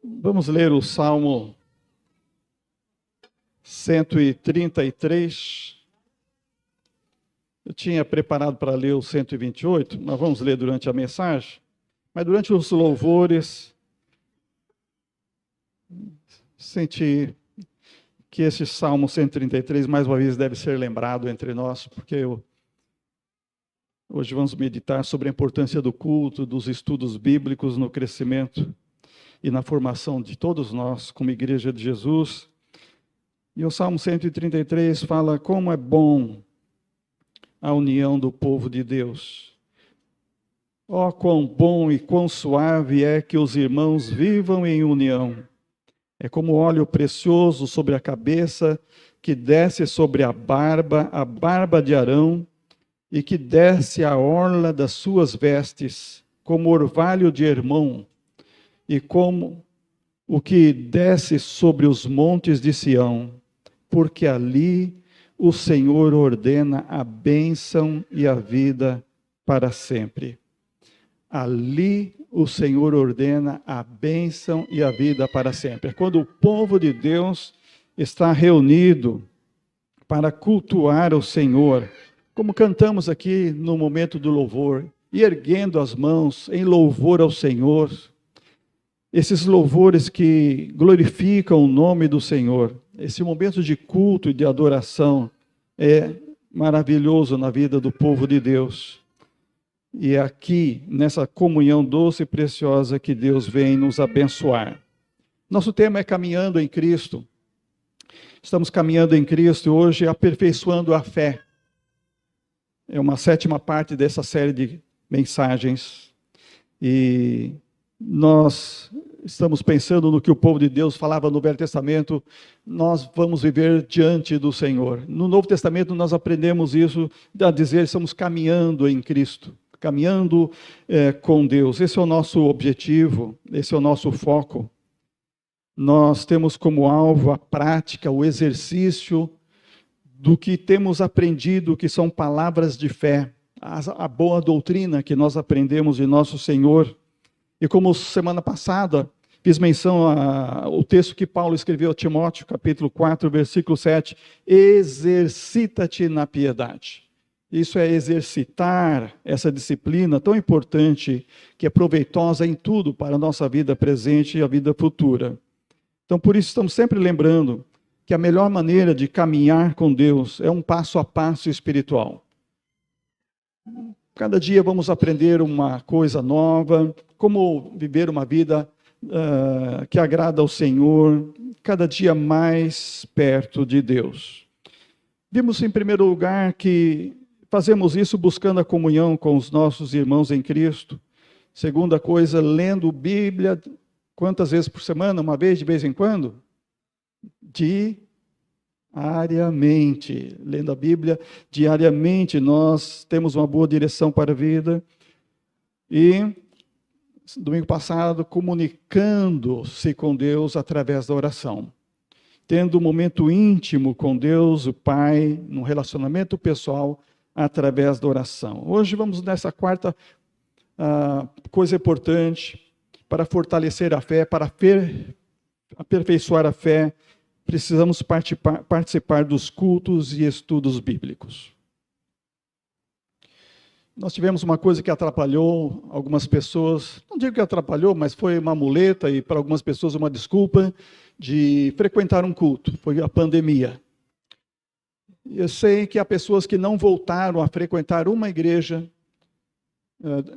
Vamos ler o Salmo 133. Eu tinha preparado para ler o 128, nós vamos ler durante a mensagem, mas durante os louvores, senti que esse Salmo 133, mais uma vez, deve ser lembrado entre nós, porque hoje vamos meditar sobre a importância do culto, dos estudos bíblicos no crescimento e na formação de todos nós como Igreja de Jesus. E o Salmo 133 fala como é bom a união do povo de Deus. Ó, quão bom e quão suave é que os irmãos vivam em união. É como óleo precioso sobre a cabeça, que desce sobre a barba de Arão, e que desce a orla das suas vestes, como orvalho de Hermon, e como o que desce sobre os montes de Sião, porque ali o Senhor ordena a bênção e a vida para sempre. Ali o Senhor ordena a bênção e a vida para sempre. É quando o povo de Deus está reunido para cultuar o Senhor, como cantamos aqui no momento do louvor, e erguendo as mãos em louvor ao Senhor, esses louvores que glorificam o nome do Senhor, esse momento de culto e de adoração é maravilhoso na vida do povo de Deus. E é aqui, nessa comunhão doce e preciosa, que Deus vem nos abençoar. Nosso tema é caminhando em Cristo. Estamos caminhando em Cristo hoje, aperfeiçoando a fé. É uma sétima parte dessa série de mensagens. E nós estamos pensando no que o povo de Deus falava no Velho Testamento, nós vamos viver diante do Senhor. No Novo Testamento nós aprendemos isso, a dizer, estamos caminhando em Cristo, caminhando com Deus. Esse é o nosso objetivo, esse é o nosso foco. Nós temos como alvo a prática, o exercício do que temos aprendido, que são palavras de fé, a boa doutrina que nós aprendemos de nosso Senhor. E como semana passada fiz menção ao texto que Paulo escreveu a Timóteo, capítulo 4, versículo 7, exercita-te na piedade. Isso é exercitar essa disciplina tão importante, que é proveitosa em tudo para a nossa vida presente e a vida futura. Então, por isso, estamos sempre lembrando que a melhor maneira de caminhar com Deus é um passo a passo espiritual. Cada dia vamos aprender uma coisa nova, como viver uma vida que agrada ao Senhor, cada dia mais perto de Deus. Vimos, em primeiro lugar, que fazemos isso buscando a comunhão com os nossos irmãos em Cristo. Segunda coisa, lendo Bíblia, quantas vezes por semana? Uma vez, de vez em quando? Diariamente, lendo a Bíblia, diariamente nós temos uma boa direção para a vida. E, domingo passado, comunicando-se com Deus através da oração. Tendo um momento íntimo com Deus, o Pai, num relacionamento pessoal, através da oração. Hoje vamos nessa quarta coisa importante, para fortalecer a fé, para aperfeiçoar a fé, precisamos participar dos cultos e estudos bíblicos. Nós tivemos uma coisa que atrapalhou algumas pessoas, não digo que atrapalhou, mas foi uma muleta e para algumas pessoas uma desculpa de frequentar um culto, foi a pandemia. Eu sei que há pessoas que não voltaram a frequentar uma igreja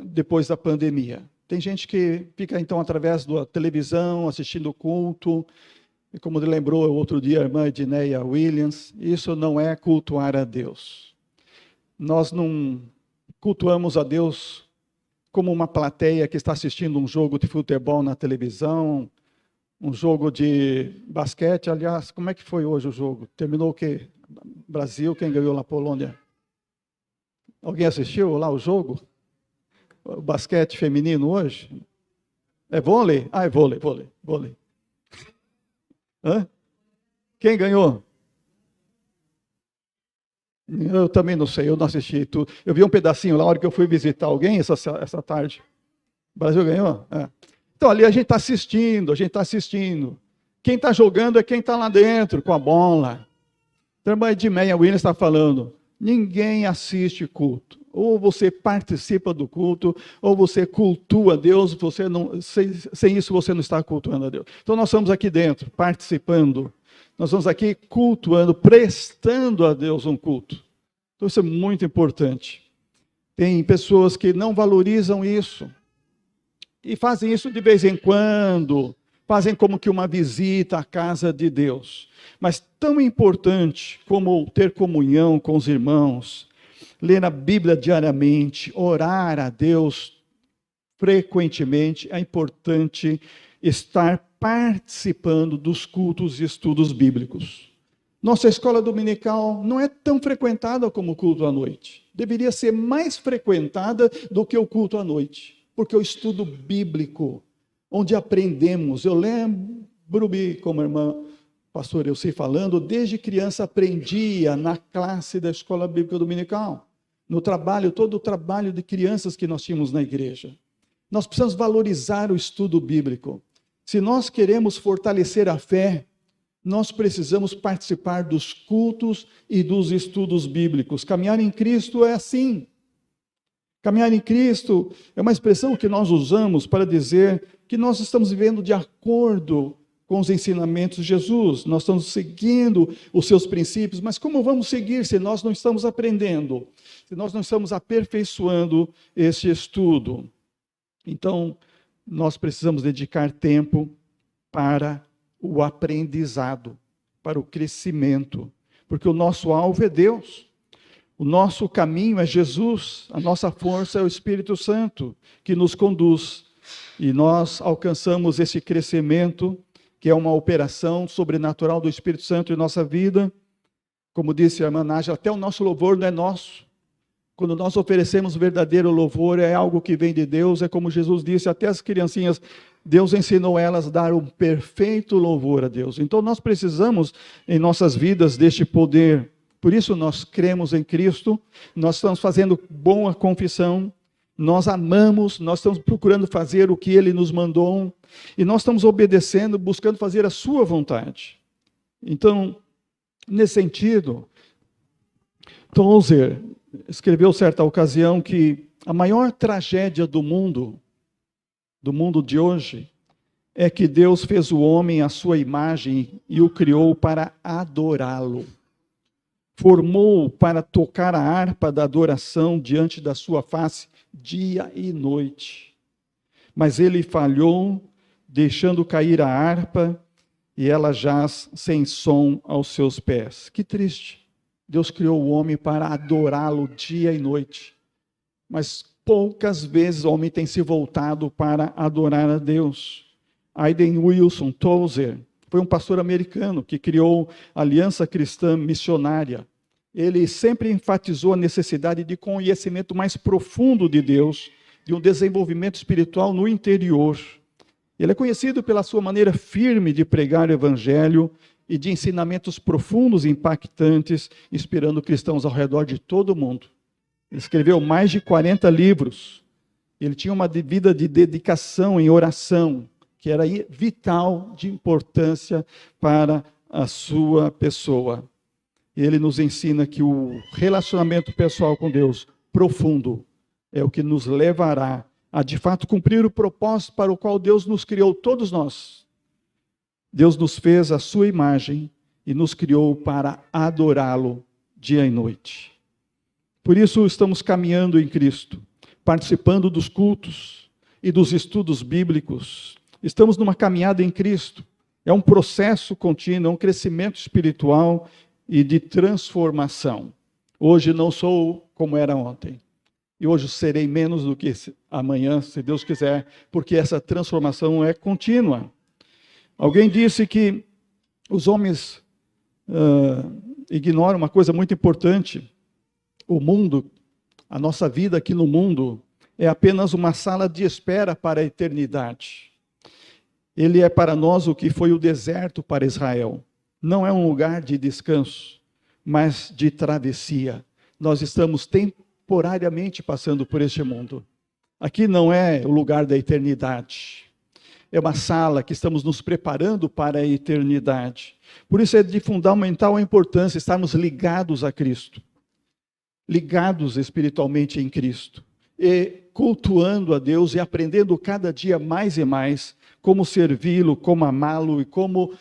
depois da pandemia. Tem gente que fica então através da televisão, assistindo o culto. E como lembrou outro dia a irmã Edneia Williams, isso não é cultuar a Deus. Nós não cultuamos a Deus como uma plateia que está assistindo um jogo de futebol na televisão, um jogo de basquete. Aliás, como é que foi hoje o jogo? Terminou o quê? Brasil, quem ganhou na Polônia? Alguém assistiu lá o jogo? O basquete feminino hoje? É vôlei? Ah, é vôlei. Hã? Quem ganhou? Eu também não sei, eu não assisti tudo. Eu vi um pedacinho lá, na hora que eu fui visitar alguém essa tarde. O Brasil ganhou? É. Então ali a gente está assistindo. Quem está jogando é quem está lá dentro com a bola. Então a irmã Edmeia Williams está falando, ninguém assiste culto. Ou você participa do culto, ou você cultua a Deus, você não, sem isso você não está cultuando a Deus. Então nós estamos aqui dentro, participando. Nós estamos aqui cultuando, prestando a Deus um culto. Então isso é muito importante. Tem pessoas que não valorizam isso. E fazem isso de vez em quando. Fazem como que uma visita à casa de Deus. Mas tão importante como ter comunhão com os irmãos, ler a Bíblia diariamente, orar a Deus frequentemente, é importante estar participando dos cultos e estudos bíblicos. Nossa escola dominical não é tão frequentada como o culto à noite. Deveria ser mais frequentada do que o culto à noite, porque o estudo bíblico, onde aprendemos, eu lembro, como a irmã pastor Elci falando, desde criança aprendia na classe da escola bíblica dominical, no trabalho, todo o trabalho de crianças que nós tínhamos na igreja. Nós precisamos valorizar o estudo bíblico. Se nós queremos fortalecer a fé, nós precisamos participar dos cultos e dos estudos bíblicos. Caminhar em Cristo é assim. Caminhar em Cristo é uma expressão que nós usamos para dizer que nós estamos vivendo de acordo com os ensinamentos de Jesus. Nós estamos seguindo os seus princípios, mas como vamos seguir se nós não estamos aprendendo? Se nós não estamos aperfeiçoando esse estudo? Então, nós precisamos dedicar tempo para o aprendizado, para o crescimento, porque o nosso alvo é Deus. O nosso caminho é Jesus, a nossa força é o Espírito Santo, que nos conduz. E nós alcançamos esse crescimento, que é uma operação sobrenatural do Espírito Santo em nossa vida. Como disse a irmã Nádia, até o nosso louvor não é nosso. Quando nós oferecemos verdadeiro louvor, é algo que vem de Deus, é como Jesus disse, até as criancinhas, Deus ensinou elas a dar um perfeito louvor a Deus. Então nós precisamos, em nossas vidas, deste poder. Por isso nós cremos em Cristo, nós estamos fazendo boa confissão, nós amamos, nós estamos procurando fazer o que Ele nos mandou, e nós estamos obedecendo, buscando fazer a sua vontade. Então, nesse sentido, Tozer escreveu certa ocasião que a maior tragédia do mundo de hoje, é que Deus fez o homem à sua imagem e o criou para adorá-lo. Formou para tocar a harpa da adoração diante da sua face, dia e noite. Mas ele falhou, deixando cair a harpa, e ela jaz sem som aos seus pés. Que triste. Deus criou o homem para adorá-lo dia e noite. Mas poucas vezes o homem tem se voltado para adorar a Deus. Hayden Wilson Tozer foi um pastor americano que criou a Aliança Cristã Missionária. Ele sempre enfatizou a necessidade de conhecimento mais profundo de Deus, de um desenvolvimento espiritual no interior. Ele é conhecido pela sua maneira firme de pregar o evangelho e de ensinamentos profundos e impactantes, inspirando cristãos ao redor de todo o mundo. Ele escreveu mais de 40 livros. Ele tinha uma vida de dedicação em oração, que era vital de importância para a sua pessoa. Ele nos ensina que o relacionamento pessoal com Deus, profundo, é o que nos levará a, de fato, cumprir o propósito para o qual Deus nos criou, todos nós. Deus nos fez a sua imagem e nos criou para adorá-lo dia e noite. Por isso estamos caminhando em Cristo, participando dos cultos e dos estudos bíblicos. Estamos numa caminhada em Cristo. É um processo contínuo, é um crescimento espiritual e de transformação. Hoje não sou como era ontem. E hoje serei menos do que amanhã, se Deus quiser, porque essa transformação é contínua. Alguém disse que os homens ignoram uma coisa muito importante. O mundo, a nossa vida aqui no mundo, é apenas uma sala de espera para a eternidade. Ele é para nós o que foi o deserto para Israel. Não é um lugar de descanso, mas de travessia. Nós estamos temporariamente passando por este mundo. Aqui não é o lugar da eternidade. é uma sala que estamos nos preparando para a eternidade. Por isso é de fundamental importância estarmos ligados a Cristo, ligados espiritualmente em Cristo, e cultuando a Deus e aprendendo cada dia mais e mais como servi-lo, como amá-lo e como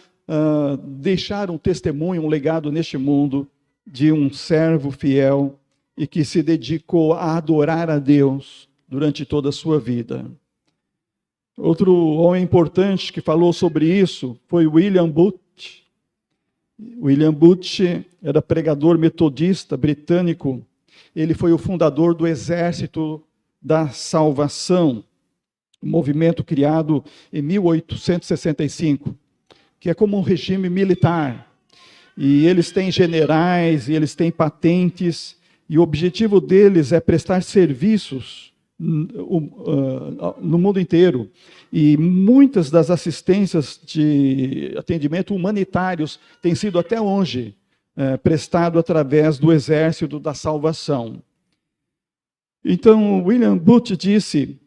deixar um testemunho, um legado neste mundo de um servo fiel e que se dedicou a adorar a Deus durante toda a sua vida. Outro homem importante que falou sobre isso foi William Booth. William Booth era pregador metodista britânico. Ele foi o fundador do Exército da Salvação, um movimento criado em 1865, que é como um regime militar. E eles têm generais, e eles têm patentes, e o objetivo deles é prestar serviços no mundo inteiro. E muitas das assistências de atendimento humanitários têm sido até hoje prestado através do Exército da Salvação. Então, William Booth disse,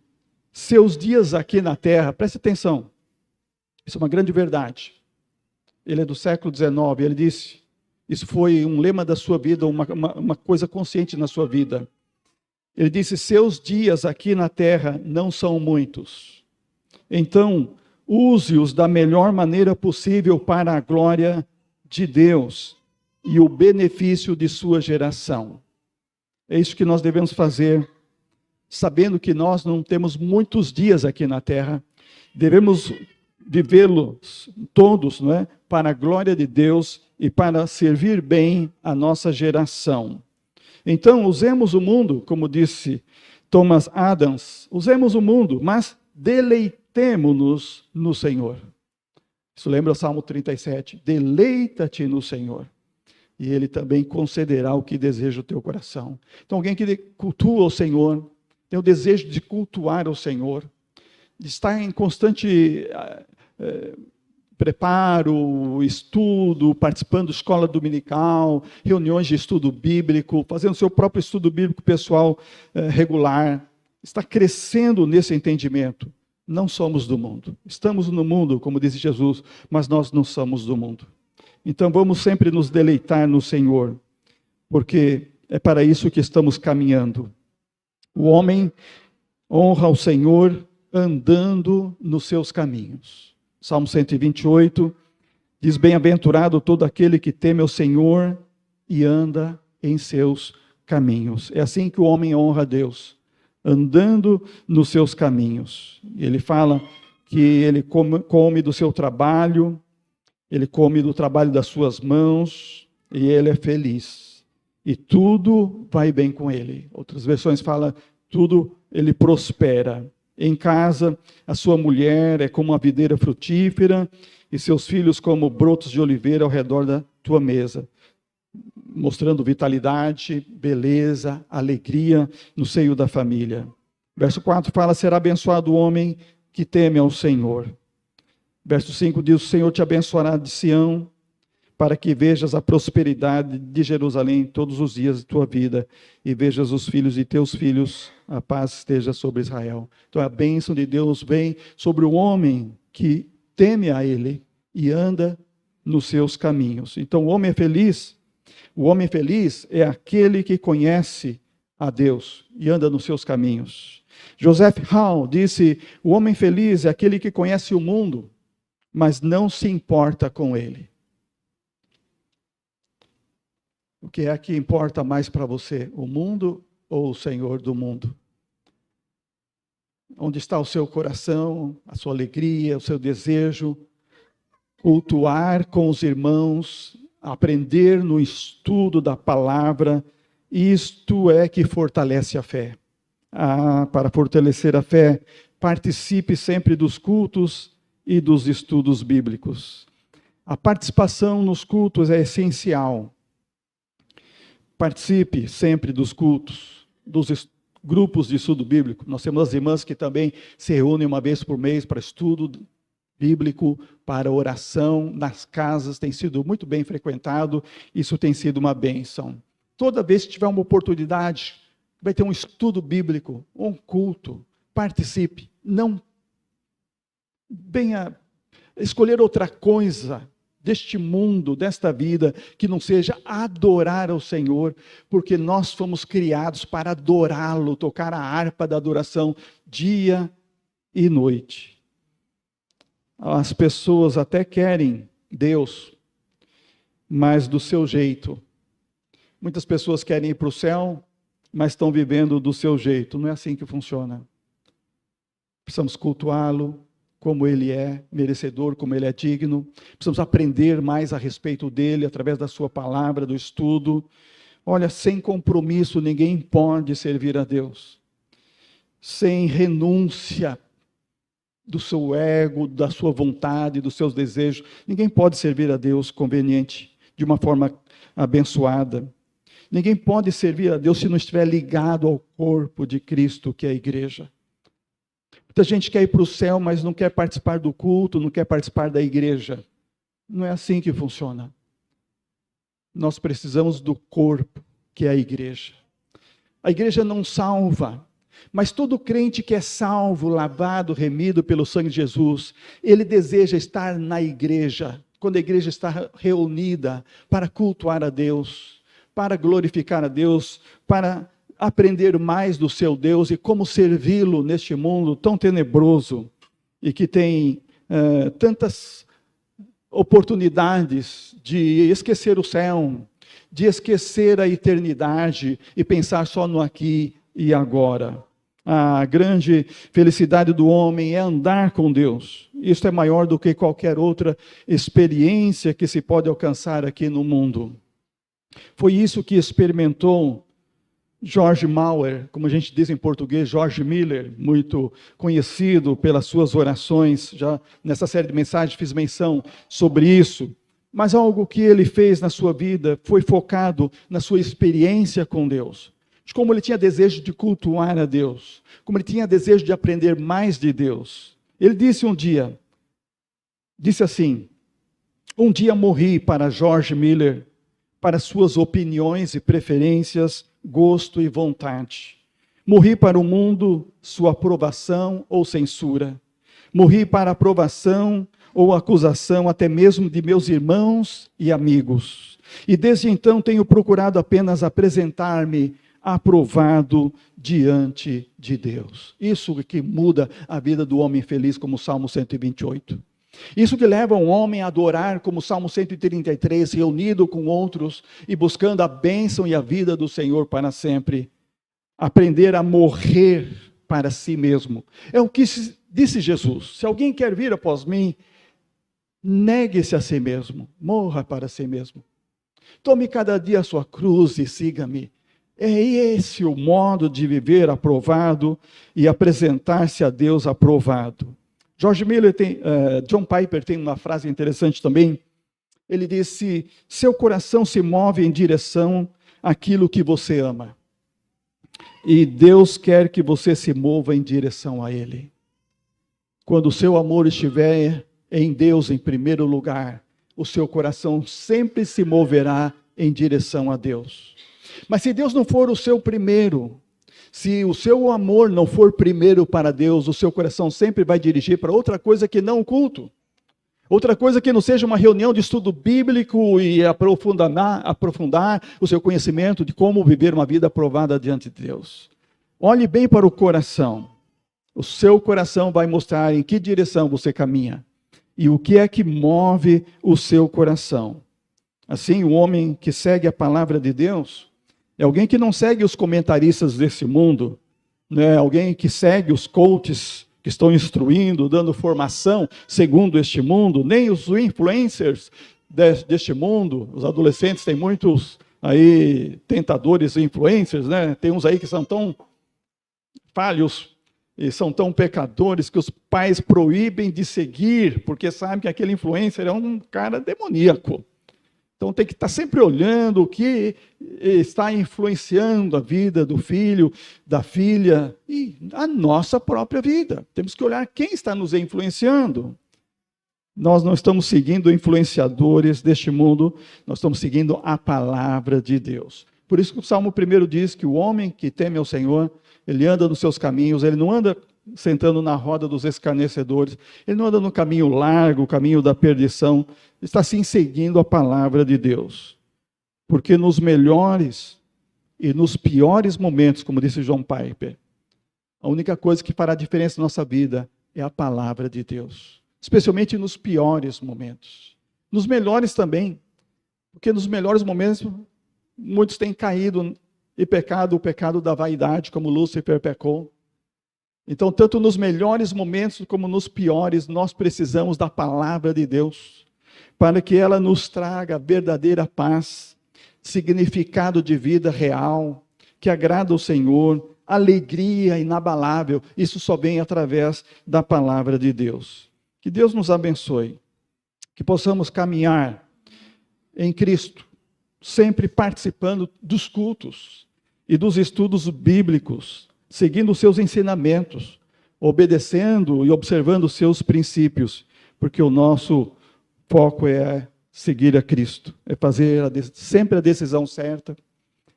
seus dias aqui na Terra, preste atenção, isso é uma grande verdade. Ele é do século XIX, ele disse, isso foi um lema da sua vida, uma coisa consciente na sua vida. Ele disse, seus dias aqui na Terra não são muitos. Então, use-os da melhor maneira possível para a glória de Deus e o benefício de sua geração. É isso que nós devemos fazer, sabendo que nós não temos muitos dias aqui na Terra. Devemos vivê-los todos, não é? Para a glória de Deus e para servir bem a nossa geração. Então, usemos o mundo, como disse Thomas Adams, usemos o mundo, mas deleitemo-nos no Senhor. Isso lembra o Salmo 37, deleita-te no Senhor, e Ele também concederá o que deseja o teu coração. Então, alguém que cultua o Senhor, tem o desejo de cultuar o Senhor, de estar em constante preparo, estudo, participando de escola dominical, reuniões de estudo bíblico, fazendo seu próprio estudo bíblico pessoal regular, está crescendo nesse entendimento. Não somos do mundo. Estamos no mundo, como disse Jesus, mas nós não somos do mundo. Então vamos sempre nos deleitar no Senhor, porque é para isso que estamos caminhando. O homem honra o Senhor andando nos seus caminhos. Salmo 128 diz, bem-aventurado todo aquele que teme ao Senhor e anda em seus caminhos. É assim que o homem honra a Deus, andando nos seus caminhos. Ele fala que ele come do seu trabalho, ele come do trabalho das suas mãos, e ele é feliz. E tudo vai bem com ele. Outras versões falam, tudo ele prospera. Em casa, a sua mulher é como uma videira frutífera, e seus filhos como brotos de oliveira ao redor da tua mesa, mostrando vitalidade, beleza, alegria no seio da família. Verso 4 fala, será abençoado o homem que teme ao Senhor. Verso 5 diz, o Senhor te abençoará de Sião, para que vejas a prosperidade de Jerusalém todos os dias de tua vida, e vejas os filhos de teus filhos, a paz esteja sobre Israel. Então a bênção de Deus vem sobre o homem que teme a Ele e anda nos seus caminhos. Então o homem feliz é aquele que conhece a Deus e anda nos seus caminhos. Joseph Hall disse, o homem feliz é aquele que conhece o mundo, mas não se importa com ele. O que é que importa mais para você, o mundo ou o Senhor do mundo? Onde está o seu coração, a sua alegria, o seu desejo? Cultuar com os irmãos, aprender no estudo da palavra, isto é que fortalece a fé. Para fortalecer a fé, participe sempre dos cultos e dos estudos bíblicos. A participação nos cultos é essencial. Participe sempre dos cultos, dos grupos de estudo bíblico. Nós temos as irmãs que também se reúnem uma vez por mês para estudo bíblico, para oração, nas casas, tem sido muito bem frequentado, isso tem sido uma bênção. Toda vez que tiver uma oportunidade, vai ter um estudo bíblico, um culto, participe, não venha escolher outra coisa deste mundo, desta vida, que não seja adorar ao Senhor, porque nós fomos criados para adorá-lo, tocar a harpa da adoração dia e noite. As pessoas até querem Deus, mas do seu jeito. Muitas pessoas querem ir para o céu, mas estão vivendo do seu jeito. Não é assim que funciona. Precisamos cultuá-lo como ele é merecedor, como ele é digno. Precisamos aprender mais a respeito dele, através da sua palavra, do estudo. Olha, sem compromisso, ninguém pode servir a Deus. Sem renúncia do seu ego, da sua vontade, dos seus desejos, ninguém pode servir a Deus conveniente, de uma forma abençoada. Ninguém pode servir a Deus se não estiver ligado ao corpo de Cristo, que é a igreja. Muita gente quer ir para o céu, mas não quer participar do culto, não quer participar da igreja. Não é assim que funciona. Nós precisamos do corpo, que é a igreja. A igreja não salva, mas todo crente que é salvo, lavado, remido pelo sangue de Jesus, ele deseja estar na igreja, quando a igreja está reunida para cultuar a Deus, para glorificar a Deus, para aprender mais do seu Deus e como servi-lo neste mundo tão tenebroso e que tem tantas oportunidades de esquecer o céu, de esquecer a eternidade e pensar só no aqui e agora. A grande felicidade do homem é andar com Deus. Isso é maior do que qualquer outra experiência que se pode alcançar aqui no mundo. Foi isso que experimentou George Mueller, como a gente diz em português, George Miller, muito conhecido pelas suas orações. Já nessa série de mensagens fiz menção sobre isso. Mas algo que ele fez na sua vida foi focado na sua experiência com Deus. De como ele tinha desejo de cultuar a Deus. Como ele tinha desejo de aprender mais de Deus. Ele disse um dia, disse assim: um dia morri para George Miller, para suas opiniões e preferências, gosto e vontade. Morri para o mundo, sua aprovação ou censura. Morri para aprovação ou acusação até mesmo de meus irmãos e amigos. E desde então tenho procurado apenas apresentar-me aprovado diante de Deus. Isso que muda a vida do homem feliz, como o Salmo 128. Isso que leva um homem a adorar, como o Salmo 133, reunido com outros e buscando a bênção e a vida do Senhor para sempre. Aprender a morrer para si mesmo. É o que disse Jesus: se alguém quer vir após mim, negue-se a si mesmo, morra para si mesmo. Tome cada dia a sua cruz e siga-me. É esse o modo de viver aprovado e apresentar-se a Deus aprovado. George Miller John Piper tem uma frase interessante também. Ele disse: seu coração se move em direção àquilo que você ama. E Deus quer que você se mova em direção a Ele. Quando o seu amor estiver em Deus em primeiro lugar, o seu coração sempre se moverá em direção a Deus. Mas se Deus não for o seu primeiro, se o seu amor não for primeiro para Deus, o seu coração sempre vai dirigir para outra coisa que não o culto. Outra coisa que não seja uma reunião de estudo bíblico e aprofundar o seu conhecimento de como viver uma vida aprovada diante de Deus. Olhe bem para o coração. O seu coração vai mostrar em que direção você caminha. E o que é que move o seu coração. Assim, o homem que segue a palavra de Deus é alguém que não segue os comentaristas desse mundo, né? Alguém que segue os coaches que estão instruindo, dando formação segundo este mundo, nem os influencers deste mundo. Os adolescentes têm muitos aí tentadores influencers, né? Tem uns aí que são tão falhos e são tão pecadores que os pais proíbem de seguir, porque sabem que aquele influencer é um cara demoníaco. Então tem que estar sempre olhando o que está influenciando a vida do filho, da filha e a nossa própria vida. Temos que olhar quem está nos influenciando. Nós não estamos seguindo influenciadores deste mundo, nós estamos seguindo a palavra de Deus. Por isso que o Salmo 1 diz que o homem que teme ao Senhor, ele anda nos seus caminhos, ele não anda sentando na roda dos escarnecedores. Ele não anda no caminho largo, o caminho da perdição. Está sim seguindo a palavra de Deus. Porque nos melhores e nos piores momentos, como disse John Piper, a única coisa que fará diferença na nossa vida é a palavra de Deus. Especialmente nos piores momentos. Nos melhores também. Porque nos melhores momentos, muitos têm caído e pecado, o pecado da vaidade, como Lúcifer pecou. Então, tanto nos melhores momentos como nos piores, nós precisamos da palavra de Deus, para que ela nos traga verdadeira paz, significado de vida real, que agrada ao Senhor, alegria inabalável. Isso só vem através da palavra de Deus. Que Deus nos abençoe, que possamos caminhar em Cristo, sempre participando dos cultos e dos estudos bíblicos, seguindo os seus ensinamentos, obedecendo e observando os seus princípios, porque o nosso foco é seguir a Cristo, é fazer sempre a decisão certa,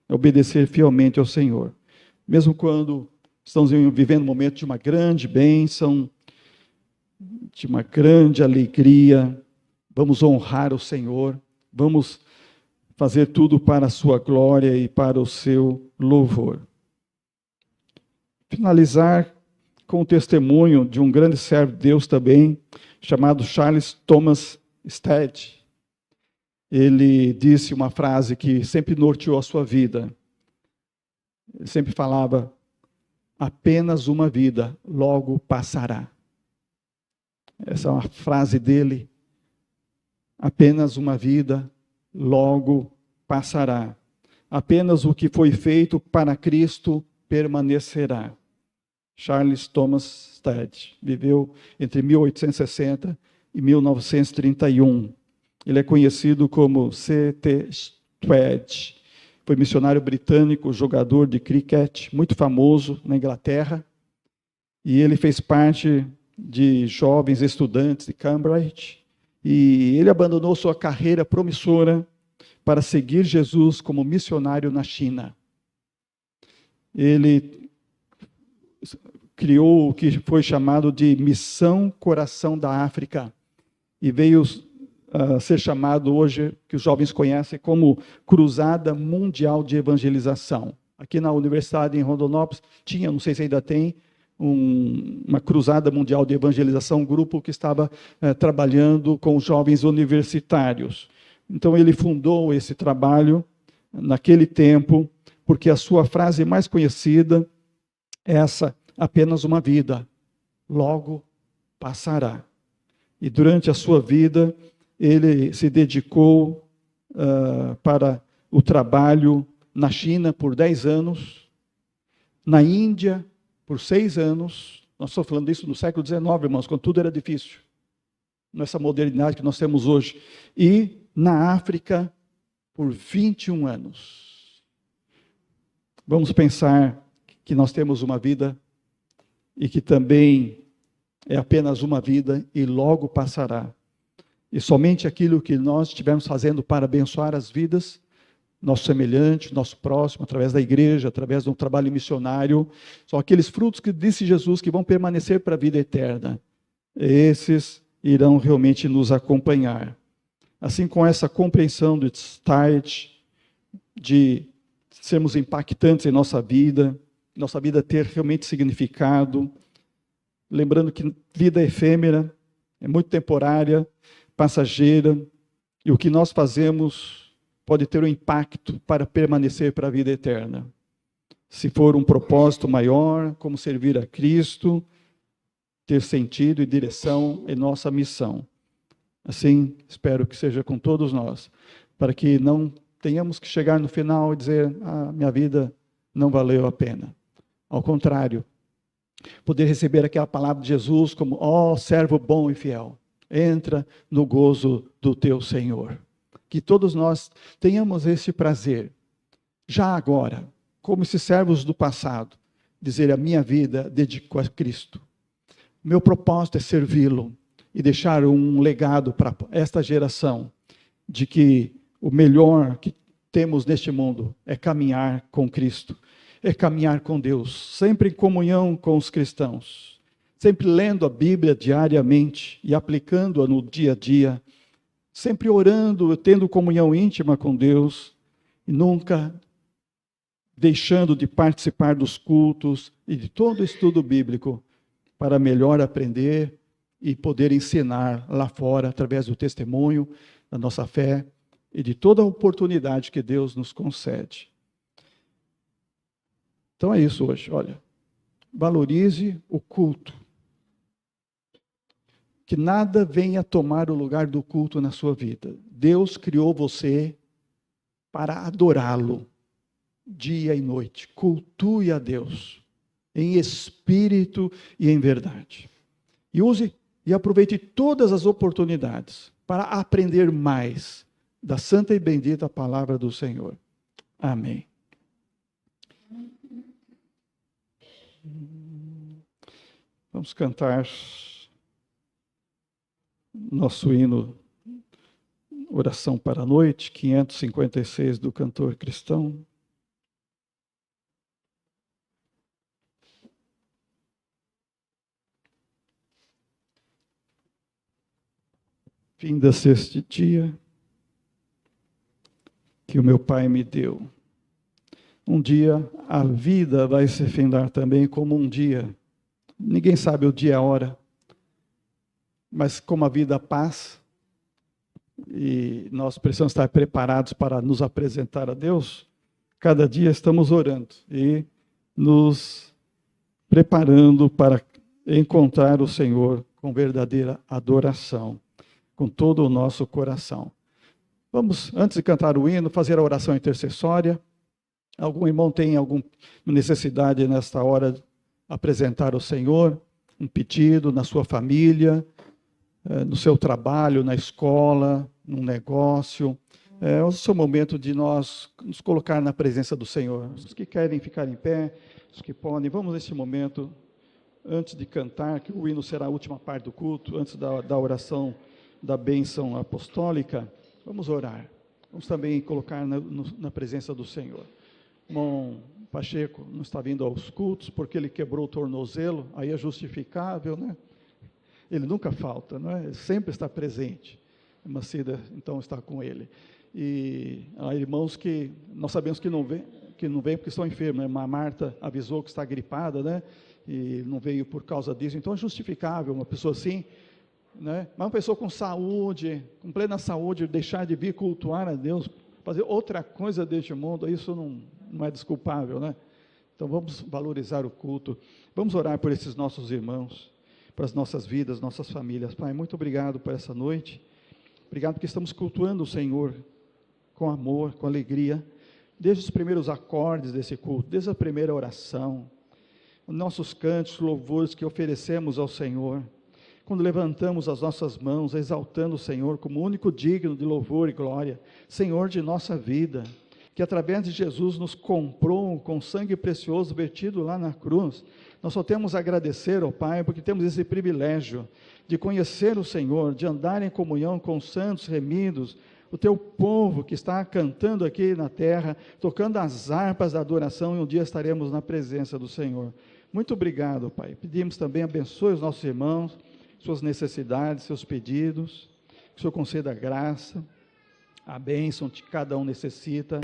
é obedecer fielmente ao Senhor. Mesmo quando estamos vivendo um momento de uma grande bênção, de uma grande alegria, vamos honrar o Senhor, vamos fazer tudo para a sua glória e para o seu louvor. Finalizar com o testemunho de um grande servo de Deus também, chamado Charles Thomas Stead. Ele disse uma frase que sempre norteou a sua vida. Ele sempre falava: apenas uma vida, logo passará. Essa é uma frase dele. Apenas uma vida, logo passará. Apenas o que foi feito para Cristo permanecerá. Charles Thomas Stead viveu entre 1860 e 1931. Ele é conhecido como C.T. Stead. Foi missionário britânico, jogador de cricket, muito famoso na Inglaterra. E ele fez parte de jovens estudantes de Cambridge. E ele abandonou sua carreira promissora para seguir Jesus como missionário na China. Ele criou o que foi chamado de Missão Coração da África e veio a ser chamado hoje, que os jovens conhecem, como Cruzada Mundial de Evangelização. Aqui na Universidade em Rondonópolis tinha, não sei se ainda tem, uma Cruzada Mundial de Evangelização, um grupo que estava trabalhando com jovens universitários. Então ele fundou esse trabalho naquele tempo, porque a sua frase mais conhecida é essa: apenas uma vida, logo passará. E durante a sua vida, ele se dedicou para o trabalho na China por 10 anos, na Índia por 6 anos. Nós estamos falando disso no século XIX, irmãos, quando tudo era difícil. Nessa modernidade que nós temos hoje. E na África por 21 anos. Vamos pensar que nós temos uma vida e que também é apenas uma vida e logo passará. E somente aquilo que nós estivermos fazendo para abençoar as vidas, nosso semelhante, nosso próximo, através da igreja, através de um trabalho missionário, são aqueles frutos que disse Jesus que vão permanecer para a vida eterna. Esses irão realmente nos acompanhar. Assim, com essa compreensão do start, de sermos impactantes em nossa vida ter realmente significado, lembrando que vida é efêmera, é muito temporária, passageira, e o que nós fazemos pode ter um impacto para permanecer para a vida eterna. Se for um propósito maior, como servir a Cristo, ter sentido e direção em nossa missão. Assim, espero que seja com todos nós, para que não tenhamos que chegar no final e dizer: minha vida não valeu a pena. Ao contrário, poder receber aquela palavra de Jesus como: ó servo bom e fiel, entra no gozo do teu Senhor. Que todos nós tenhamos esse prazer, já agora, como esses servos do passado, dizer: a minha vida dedico a Cristo. Meu propósito é servi-lo e deixar um legado para esta geração, de que o melhor que temos neste mundo é caminhar com Cristo, é caminhar com Deus, sempre em comunhão com os cristãos. sempre lendo a Bíblia diariamente e aplicando-a no dia a dia, sempre orando, tendo comunhão íntima com Deus, e nunca deixando de participar dos cultos e de todo o estudo bíblico, para melhor aprender e poder ensinar lá fora, através do testemunho, da nossa fé e de toda a oportunidade que Deus nos concede. Então é isso hoje, olha. Valorize o culto. Que nada venha tomar o lugar do culto na sua vida. Deus criou você para adorá-lo dia e noite. Cultue a Deus em espírito e em verdade. E use e aproveite todas as oportunidades para aprender mais da santa e bendita palavra do Senhor. Amém. Vamos cantar nosso hino, Oração para a Noite, 556, do cantor cristão. Finda-se este dia que o meu Pai me deu. Um dia a vida vai se findar também como um dia. Ninguém sabe o dia e a hora, mas como a vida passa, e nós precisamos estar preparados para nos apresentar a Deus, cada dia estamos orando e nos preparando para encontrar o Senhor com verdadeira adoração, com todo o nosso coração. Vamos, antes de cantar o hino, fazer a oração intercessória. Algum irmão tem alguma necessidade nesta hora de apresentar ao Senhor um pedido na sua família, no seu trabalho, na escola, num negócio? É o seu momento de nós nos colocar na presença do Senhor. Os que querem ficar em pé, os que podem, vamos nesse momento, antes de cantar, que o hino será a última parte do culto, antes da oração da bênção apostólica, vamos orar. Vamos também colocar na presença do Senhor. O irmão Pacheco não está vindo aos cultos porque ele quebrou o tornozelo, aí é justificável, né? Ele nunca falta, não é? Ele sempre está presente. A irmã Cida, então, está com ele. E há irmãos que nós sabemos que não vêm porque estão enfermos. A irmã Marta avisou que está gripada, né? E não veio por causa disso. Então é justificável uma pessoa assim, né? Mas uma pessoa com saúde, com plena saúde, deixar de vir cultuar a Deus, fazer outra coisa deste mundo, isso não é desculpável, né? Então vamos valorizar o culto. Vamos orar por esses nossos irmãos, para as nossas vidas, nossas famílias. Pai, muito obrigado por essa noite. Obrigado porque estamos cultuando o Senhor com amor, com alegria, desde os primeiros acordes desse culto, desde a primeira oração, nossos cantos, louvores que oferecemos ao Senhor, quando levantamos as nossas mãos, exaltando o Senhor como único digno de louvor e glória, Senhor de nossa vida, que através de Jesus nos comprou com sangue precioso vertido lá na cruz. Nós só temos a agradecer ao Pai, porque temos esse privilégio de conhecer o Senhor, de andar em comunhão com os santos remidos, o teu povo que está cantando aqui na terra, tocando as harpas da adoração, e um dia estaremos na presença do Senhor. Muito obrigado, Pai. Pedimos também, abençoe os nossos irmãos, suas necessidades, seus pedidos, que o Senhor conceda a graça, a bênção que cada um necessita.